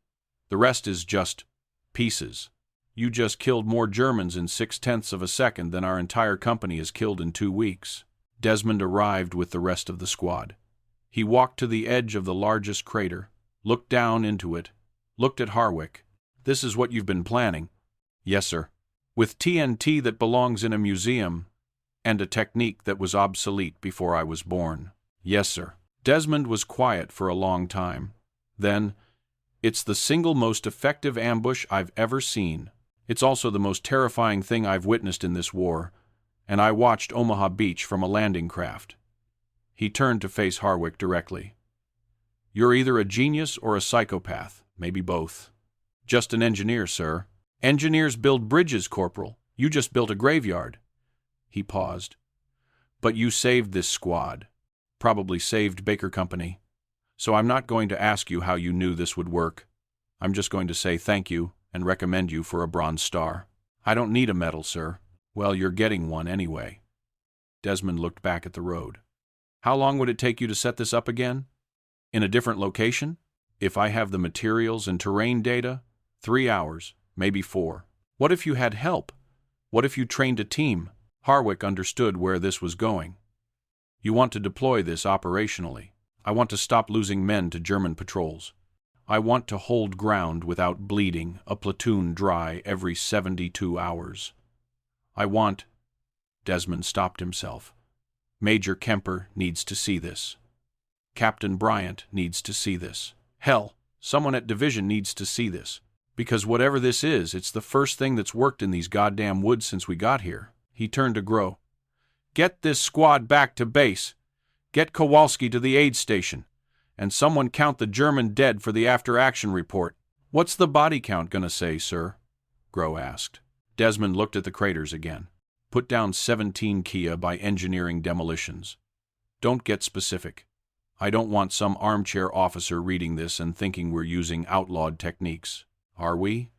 The rest is just pieces. You just killed more Germans in 0.6 of a second than our entire company has killed in 2 weeks. Desmond arrived with the rest of the squad. He walked to the edge of the largest crater, looked down into it, looked at Harwick. This is what you've been planning? Yes, sir. With TNT that belongs in a museum, and a technique that was obsolete before I was born. Yes, sir. Desmond was quiet for a long time. Then, it's the single most effective ambush I've ever seen. It's also the most terrifying thing I've witnessed in this war, and I watched Omaha Beach from a landing craft. He turned to face Harwick directly. You're either a genius or a psychopath, maybe both. Just an engineer, sir. Engineers build bridges, Corporal. You just built a graveyard. He paused. But you saved this squad. Probably saved Baker Company. So I'm not going to ask you how you knew this would work. I'm just going to say thank you and recommend you for a Bronze Star. I don't need a medal, sir. Well, you're getting one anyway. Desmond looked back at the road. How long would it take you to set this up again? In a different location? If I have the materials and terrain data, 3 hours, maybe 4. What if you had help? What if you trained a team? Harwick understood where this was going. You want to deploy this operationally. I want to stop losing men to German patrols. I want to hold ground without bleeding a platoon dry every 72 hours. I want... Desmond stopped himself. Major Kemper needs to see this. Captain Bryant needs to see this. Hell, someone at Division needs to see this. Because whatever this is, it's the first thing that's worked in these goddamn woods since we got here. He turned to Grow. Get this squad back to base. Get Kowalski to the aid station. And someone count the German dead for the after-action report. What's the body count gonna say, sir? Grow asked. Desmond looked at the craters again. Put down 17 Kia by engineering demolitions. Don't get specific. I don't want some armchair officer reading this and thinking we're using outlawed techniques. Are we?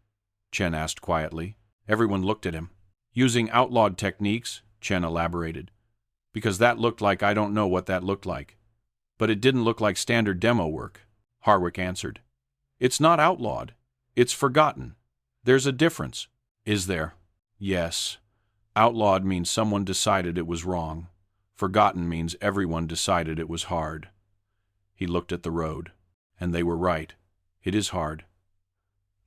Chen asked quietly. Everyone looked at him. Using outlawed techniques, Chen elaborated. Because that looked like I don't know what that looked like. But it didn't look like standard demo work, Harwick answered. It's not outlawed. It's forgotten. There's a difference. Is there? Yes. Outlawed means someone decided it was wrong. Forgotten means everyone decided it was hard. He looked at the road. And they were right. It is hard.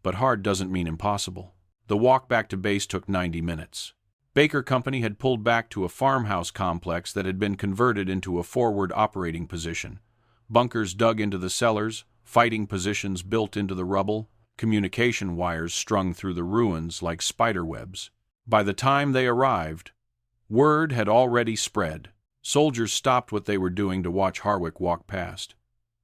But hard doesn't mean impossible. The walk back to base took 90 minutes. Baker Company had pulled back to a farmhouse complex that had been converted into a forward operating position. Bunkers dug into the cellars, fighting positions built into the rubble, communication wires strung through the ruins like spiderwebs. By the time they arrived, word had already spread. Soldiers stopped what they were doing to watch Harwick walk past.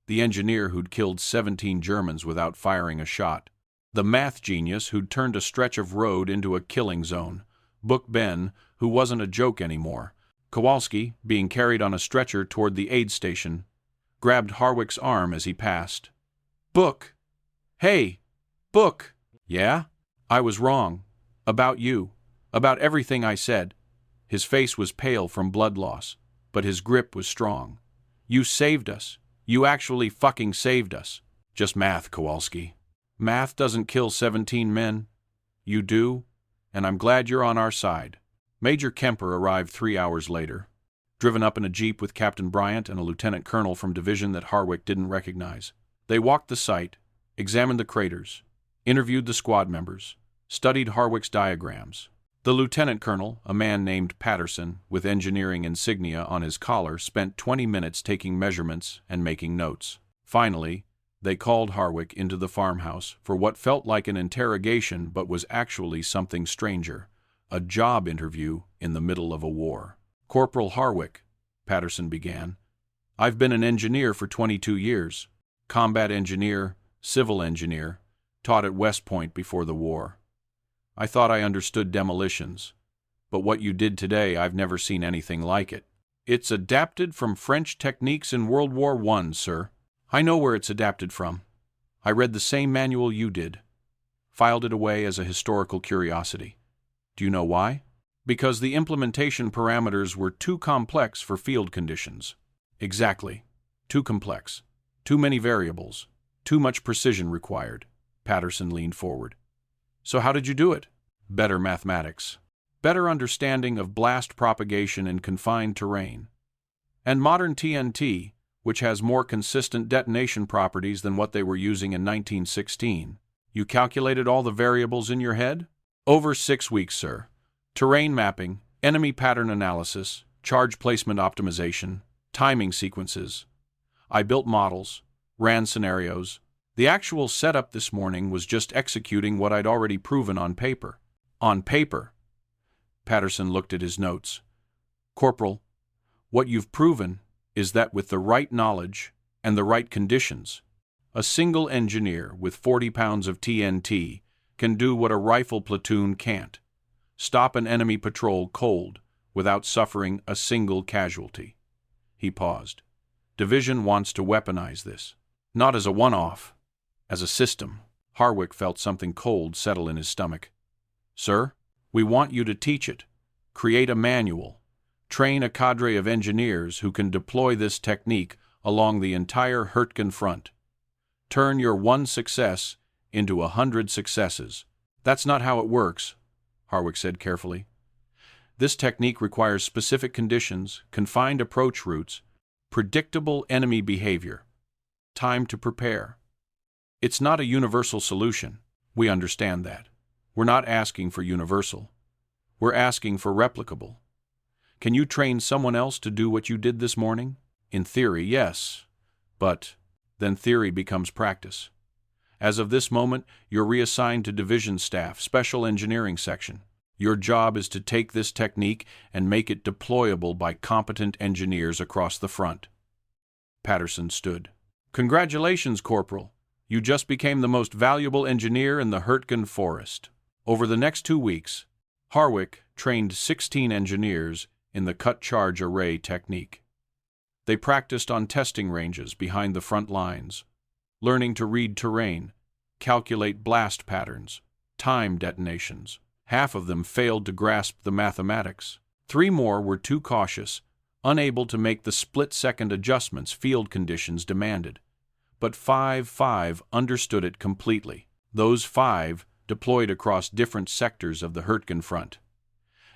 The engineer who'd killed 17 Germans without firing a shot. The math genius who'd turned a stretch of road into a killing zone. Book Ben, who wasn't a joke anymore. Kowalski, being carried on a stretcher toward the aid station, grabbed Harwick's arm as he passed. Book! Hey! Book! Yeah? I was wrong. About you. About everything I said. His face was pale from blood loss, but his grip was strong. You saved us. You actually fucking saved us. Just math, Kowalski. Math doesn't kill 17 men. You do, and I'm glad you're on our side. Major Kemper arrived 3 hours later, driven up in a jeep with Captain Bryant and a lieutenant colonel from division that Harwick didn't recognize. They walked the site, examined the craters, interviewed the squad members, studied Harwick's diagrams. The lieutenant colonel, a man named Patterson, with engineering insignia on his collar, spent 20 minutes taking measurements and making notes. Finally, they called Harwick into the farmhouse for what felt like an interrogation but was actually something stranger, a job interview in the middle of a war. Corporal Harwick, Patterson began, I've been an engineer for 22 years, combat engineer, civil engineer, taught at West Point before the war. I thought I understood demolitions, but what you did today, I've never seen anything like it. It's adapted from French techniques in World War I, sir. I know where it's adapted from. I read the same manual you did. Filed it away as a historical curiosity. Do you know why? Because the implementation parameters were too complex for field conditions. Exactly. Too complex. Too many variables. Too much precision required. Patterson leaned forward. So how did you do it? Better mathematics. Better understanding of blast propagation in confined terrain. And modern TNT, which has more consistent detonation properties than what they were using in 1916. You calculated all the variables in your head? Over 6 weeks, sir. Terrain mapping, enemy pattern analysis, charge placement optimization, timing sequences. I built models, ran scenarios. The actual setup this morning was just executing what I'd already proven on paper. On paper. Patterson looked at his notes. Corporal, what you've proven is that with the right knowledge and the right conditions, a single engineer with 40 pounds of TNT can do what a rifle platoon can't. Stop an enemy patrol cold without suffering a single casualty. He paused. Division wants to weaponize this. Not as a one-off, as a system. Harwick felt something cold settle in his stomach. Sir? We want you to teach it, create a manual, train a cadre of engineers who can deploy this technique along the entire Hurtgen front. Turn your one success into 100 successes. That's not how it works, Harwick said carefully. This technique requires specific conditions, confined approach routes, predictable enemy behavior, time to prepare. It's not a universal solution. We understand that. We're not asking for universal. We're asking for replicable. Can you train someone else to do what you did this morning? In theory, yes. But then theory becomes practice. As of this moment, you're reassigned to division staff, special engineering section. Your job is to take this technique and make it deployable by competent engineers across the front. Patterson stood. Congratulations, Corporal. You just became the most valuable engineer in the Hurtgen Forest. Over the next 2 weeks, Harwick trained 16 engineers in the cut-charge array technique. They practiced on testing ranges behind the front lines, learning to read terrain, calculate blast patterns, time detonations. Half of them failed to grasp the mathematics. 3 more were too cautious, unable to make the split-second adjustments field conditions demanded. But 5 understood it completely. Those 5 deployed across different sectors of the Hurtgen front.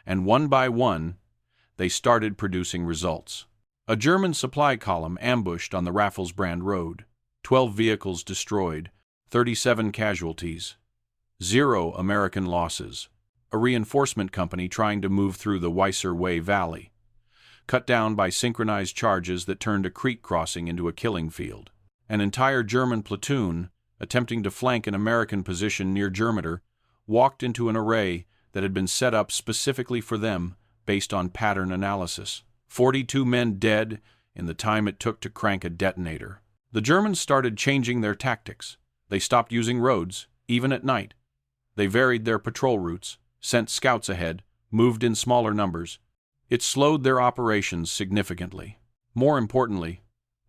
And one by one, they started producing results. A German supply column ambushed on the Rafflesbrand Road. 12 vehicles destroyed, 37 casualties, 0 American losses. A reinforcement company trying to move through the Weiser Way Valley, cut down by synchronized charges that turned a creek crossing into a killing field. An entire German platoon, attempting to flank an American position near Germeter, walked into an array that had been set up specifically for them based on pattern analysis. 42 men dead in the time it took to crank a detonator. The Germans started changing their tactics. They stopped using roads, even at night. They varied their patrol routes, sent scouts ahead, moved in smaller numbers. It slowed their operations significantly. More importantly,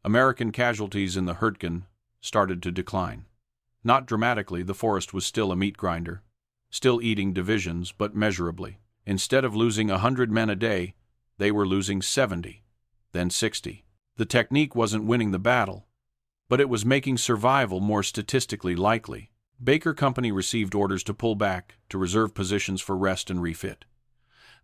American casualties in the Hurtgen started to decline. Not dramatically, the forest was still a meat grinder, still eating divisions, but measurably. Instead of losing 100 men a day, they were losing 70, then 60. The technique wasn't winning the battle, but it was making survival more statistically likely. Baker Company received orders to pull back, to reserve positions for rest and refit.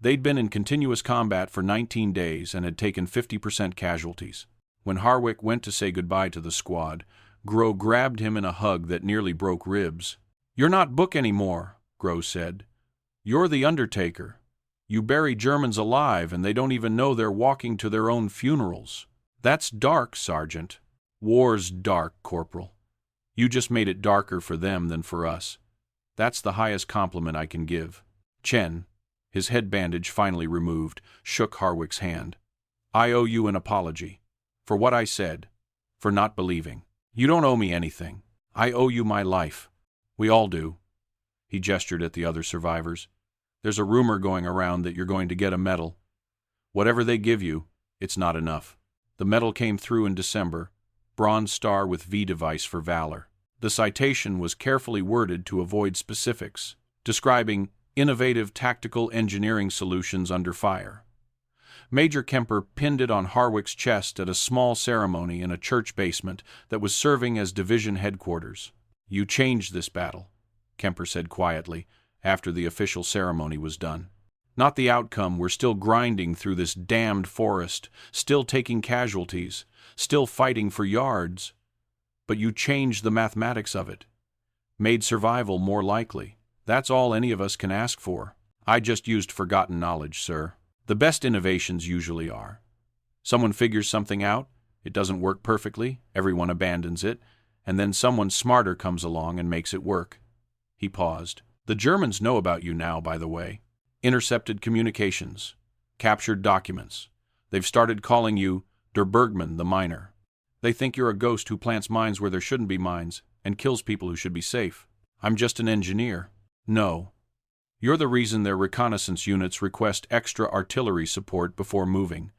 They'd been in continuous combat for 19 days and had taken 50% casualties. When Harwick went to say goodbye to the squad, Groh grabbed him in a hug that nearly broke ribs. "You're not Book anymore," Groh said. "You're the Undertaker. You bury Germans alive and they don't even know they're walking to their own funerals. That's dark, Sergeant." "War's dark, Corporal. You just made it darker for them than for us. That's the highest compliment I can give." Chen, his head bandage finally removed, shook Harwick's hand. "I owe you an apology. For what I said. For not believing. You don't owe me anything. I owe you my life. We all do." He gestured at the other survivors. "There's a rumor going around that you're going to get a medal. Whatever they give you, it's not enough." The medal came through in December. Bronze Star with V device for valor. The citation was carefully worded to avoid specifics, describing innovative tactical engineering solutions under fire. Major Kemper pinned it on Harwick's chest at a small ceremony in a church basement that was serving as division headquarters. "You changed this battle," Kemper said quietly, after the official ceremony was done. "Not the outcome. We're still grinding through this damned forest, still taking casualties, still fighting for yards. But you changed the mathematics of it, made survival more likely. That's all any of us can ask for." "I just used forgotten knowledge, sir. The best innovations usually are. Someone figures something out, it doesn't work perfectly, everyone abandons it, and then someone smarter comes along and makes it work." He paused. "The Germans know about you now, by the way. Intercepted communications, captured documents. They've started calling you Der Bergmann the Miner. They think you're a ghost who plants mines where there shouldn't be mines and kills people who should be safe." "I'm just an engineer." "No. You're the reason their reconnaissance units request extra artillery support before moving.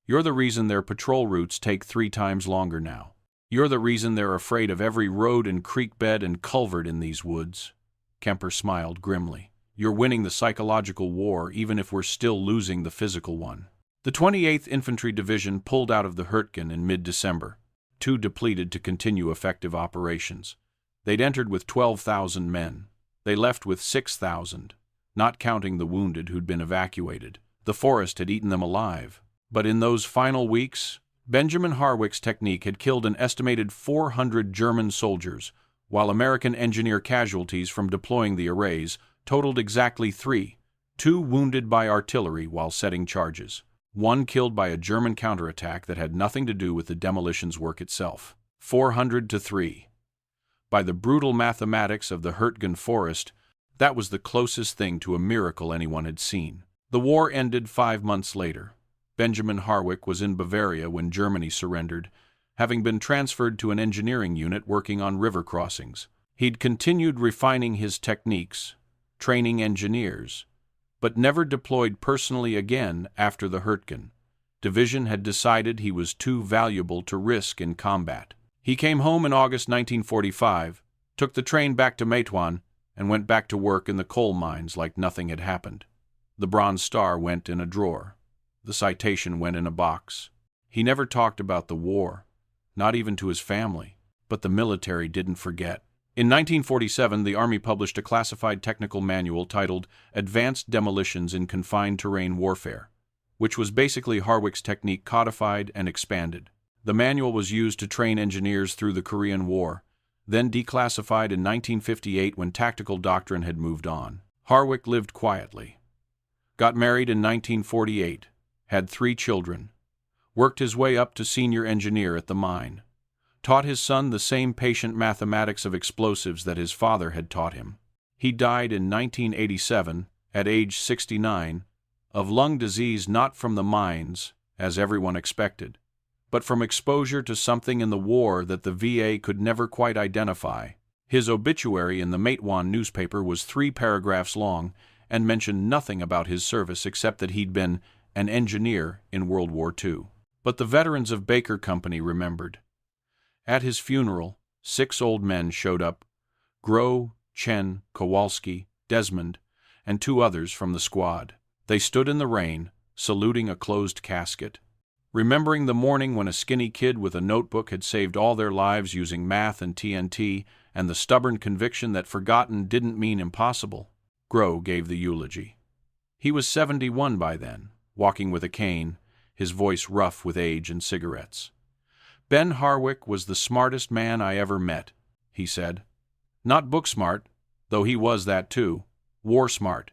You're the reason their patrol routes take 3 times longer now. You're the reason they're afraid of every road and creek bed and culvert in these woods." Kemper smiled grimly. You're winning the psychological war even if we're still losing the physical one. The 28th Infantry Division pulled out of the Hurtgen in mid-December, too depleted to continue effective operations. They'd entered with 12,000 men. They left with 6,000, not counting the wounded who'd been evacuated. The forest had eaten them alive. But in those final weeks, Benjamin Harwick's technique had killed an estimated 400 German soldiers, while American engineer casualties from deploying the arrays totaled exactly 3, 2 wounded by artillery while setting charges, 1 killed by a German counterattack that had nothing to do with the demolitions work itself. 400 to 3. By the brutal mathematics of the Hurtgen forest, that was the closest thing to a miracle anyone had seen. The war ended 5 months later. Benjamin Harwick was in Bavaria when Germany surrendered, having been transferred to an engineering unit working on river crossings. He'd continued refining his techniques, training engineers, but never deployed personally again after the Hurtgen. Division had decided he was too valuable to risk in combat. He came home in August 1945, took the train back to Meituan, and went back to work in the coal mines like nothing had happened. The Bronze Star went in a drawer. The citation went in a box. He never talked about the war, not even to his family, but the military didn't forget. In 1947, the Army published a classified technical manual titled Advanced Demolitions in Confined Terrain Warfare, which was basically Harwick's technique codified and expanded. The manual was used to train engineers through the Korean War, then declassified in 1958 when tactical doctrine had moved on. Harwick lived quietly, got married in 1948, had 3 children, worked his way up to senior engineer at the mine, taught his son the same patient mathematics of explosives that his father had taught him. He died in 1987, at age 69, of lung disease not from the mines, as everyone expected, but from exposure to something in the war that the VA could never quite identify. His obituary in the Meituan newspaper was 3 paragraphs long and mentioned nothing about his service except that he'd been an engineer in World War II. But the veterans of Baker Company remembered. At his funeral, 6 old men showed up: Groh, Chen, Kowalski, Desmond, and 2 others from the squad. They stood in the rain, saluting a closed casket, remembering the morning when a skinny kid with a notebook had saved all their lives using math and TNT, and the stubborn conviction that forgotten didn't mean impossible. Groh gave the eulogy. He was 71 by then, walking with a cane, his voice rough with age and cigarettes. Ben Harwick was the smartest man I ever met, he said. Not book smart, though he was that too, war smart.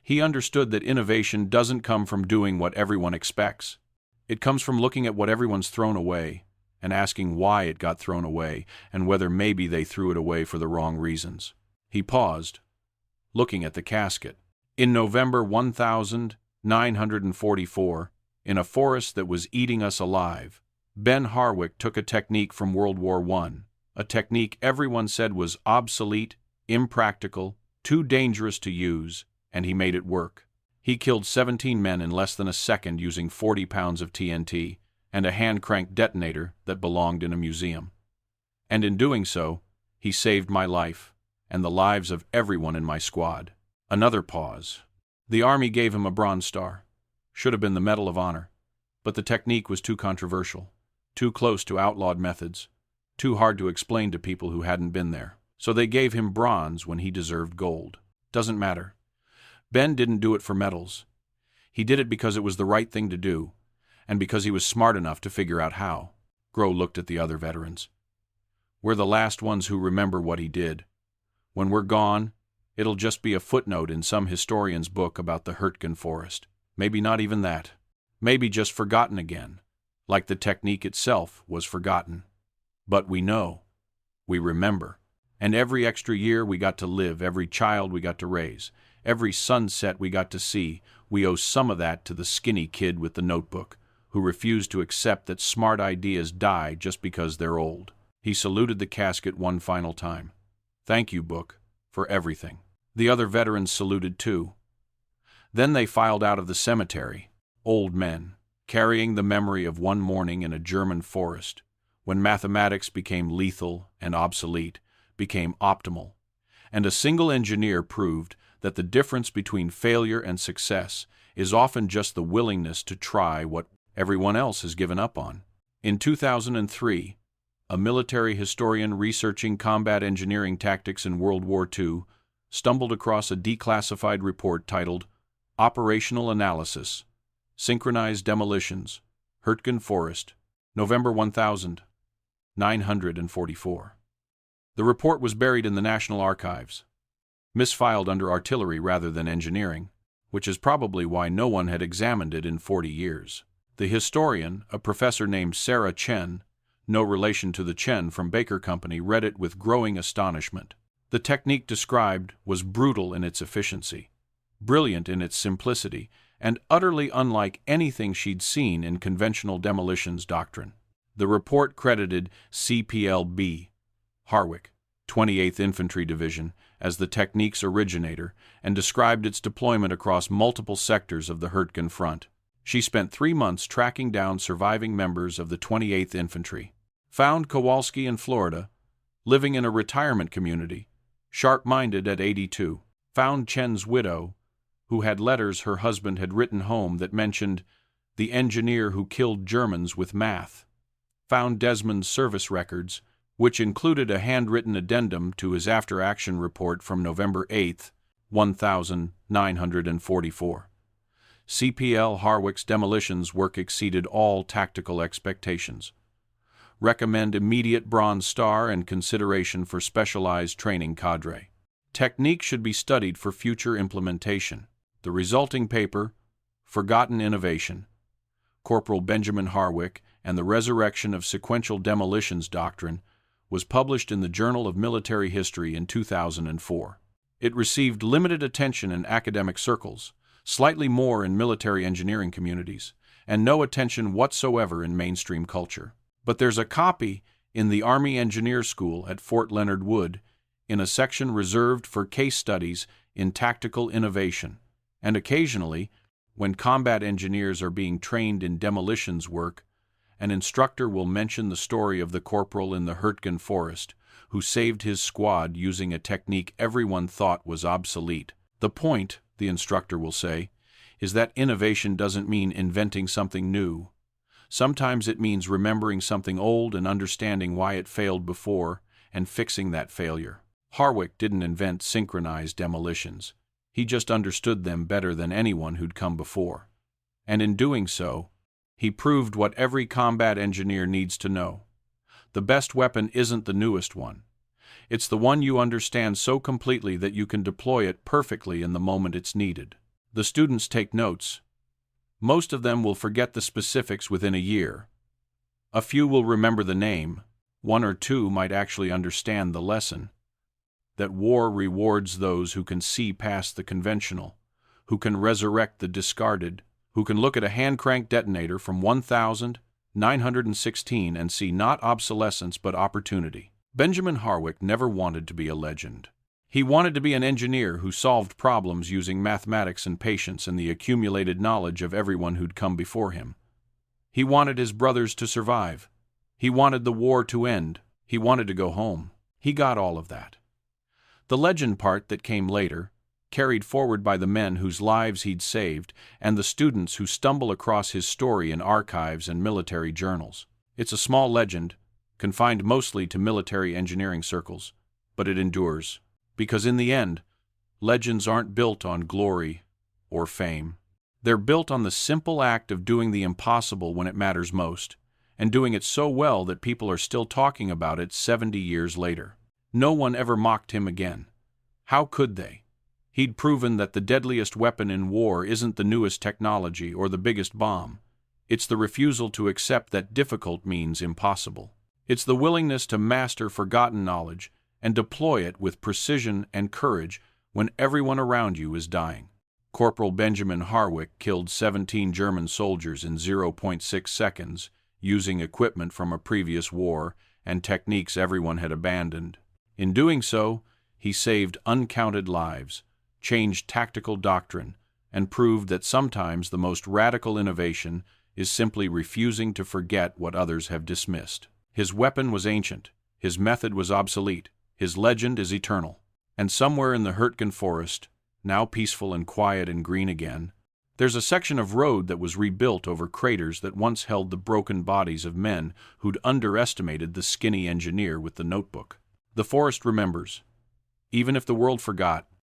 He understood that innovation doesn't come from doing what everyone expects. It comes from looking at what everyone's thrown away and asking why it got thrown away and whether maybe they threw it away for the wrong reasons. He paused, looking at the casket. In November 1944, in a forest that was eating us alive, Ben Harwick took a technique from World War I, a technique everyone said was obsolete, impractical, too dangerous to use, and he made it work. He killed 17 men in less than a second using 40 pounds of TNT and a hand-cranked detonator that belonged in a museum. And in doing so, he saved my life and the lives of everyone in my squad. Another pause. The Army gave him a Bronze Star. Should have been the Medal of Honor. But the technique was too controversial, too close to outlawed methods, too hard to explain to people who hadn't been there. So they gave him bronze when he deserved gold. Doesn't matter. Ben didn't do it for medals. He did it because it was the right thing to do, and because he was smart enough to figure out how. Groh looked at the other veterans. We're the last ones who remember what he did. When we're gone, it'll just be a footnote in some historian's book about the Hurtgen forest. Maybe not even that. Maybe just forgotten again, like the technique itself was forgotten. But we know. We remember. And every extra year we got to live, every child we got to raise, every sunset we got to see, we owe some of that to the skinny kid with the notebook, who refused to accept that smart ideas die just because they're old. He saluted the casket one final time. Thank you, book, for everything. The other veterans saluted too. Then they filed out of the cemetery, old men, carrying the memory of one morning in a German forest, when mathematics became lethal and obsolete, became optimal, and a single engineer proved that the difference between failure and success is often just the willingness to try what everyone else has given up on. In 2003, a military historian researching combat engineering tactics in World War II stumbled across a declassified report titled Operational Analysis, Synchronized Demolitions, Hurtgen Forest, November 1944. The report was buried in the National Archives, misfiled under artillery rather than engineering, which is probably why no one had examined it in 40 years. The historian, a professor named Sarah Chen, no relation to the Chen from Baker Company, read it with growing astonishment. The technique described was brutal in its efficiency, brilliant in its simplicity, and utterly unlike anything she'd seen in conventional demolitions doctrine. The report credited CPLB, Harwick, 28th Infantry Division, as the technique's originator and described its deployment across multiple sectors of the Hurtgen front. She spent 3 months tracking down surviving members of the 28th Infantry, found Kowalski in Florida, living in a retirement community, sharp-minded at 82, found Chen's widow, who had letters her husband had written home that mentioned the engineer who killed Germans with math, found Desmond's service records, which included a handwritten addendum to his after-action report from November 8, 1944. CPL Harwick's demolitions work exceeded all tactical expectations. Recommend immediate Bronze Star and consideration for specialized training cadre. Technique should be studied for future implementation. The resulting paper, Forgotten Innovation, Corporal Benjamin Harwick and the Resurrection of Sequential Demolitions Doctrine, was published in the Journal of Military History in 2004. It received limited attention in academic circles, slightly more in military engineering communities, and no attention whatsoever in mainstream culture. But there's a copy in the Army Engineer School at Fort Leonard Wood in a section reserved for case studies in tactical innovation, and occasionally, when combat engineers are being trained in demolitions work, an instructor will mention the story of the corporal in the Hurtgen Forest who saved his squad using a technique everyone thought was obsolete. The point, the instructor will say, is that innovation doesn't mean inventing something new. Sometimes it means remembering something old and understanding why it failed before and fixing that failure. Harwick didn't invent synchronized demolitions. He just understood them better than anyone who'd come before. And in doing so, he proved what every combat engineer needs to know. The best weapon isn't the newest one. It's the one you understand so completely that you can deploy it perfectly in the moment it's needed. The students take notes. Most of them will forget the specifics within a year. A few will remember the name. 1 or 2 might actually understand the lesson. That war rewards those who can see past the conventional, who can resurrect the discarded, who can look at a hand-crank detonator from 1916 and see not obsolescence but opportunity. Benjamin Harwick never wanted to be a legend. He wanted to be an engineer who solved problems using mathematics and patience and the accumulated knowledge of everyone who'd come before him. He wanted his brothers to survive. He wanted the war to end. He wanted to go home. He got all of that. The legend part that came later, carried forward by the men whose lives he'd saved and the students who stumble across his story in archives and military journals. It's a small legend, confined mostly to military engineering circles, but it endures. Because in the end, legends aren't built on glory or fame. They're built on the simple act of doing the impossible when it matters most, and doing it so well that people are still talking about it 70 years later. No one ever mocked him again. How could they? He'd proven that the deadliest weapon in war isn't the newest technology or the biggest bomb. It's the refusal to accept that difficult means impossible. It's the willingness to master forgotten knowledge and deploy it with precision and courage when everyone around you is dying. Corporal Benjamin Harwick killed 17 German soldiers in 0.6 seconds using equipment from a previous war and techniques everyone had abandoned. In doing so, he saved uncounted lives, changed tactical doctrine, and proved that sometimes the most radical innovation is simply refusing to forget what others have dismissed. His weapon was ancient, his method was obsolete, his legend is eternal. And somewhere in the Hurtgen Forest, now peaceful and quiet and green again. There's a section of road that was rebuilt over craters that once held the broken bodies of men who'd underestimated the skinny engineer with the notebook. The forest remembers. Even if the world forgot,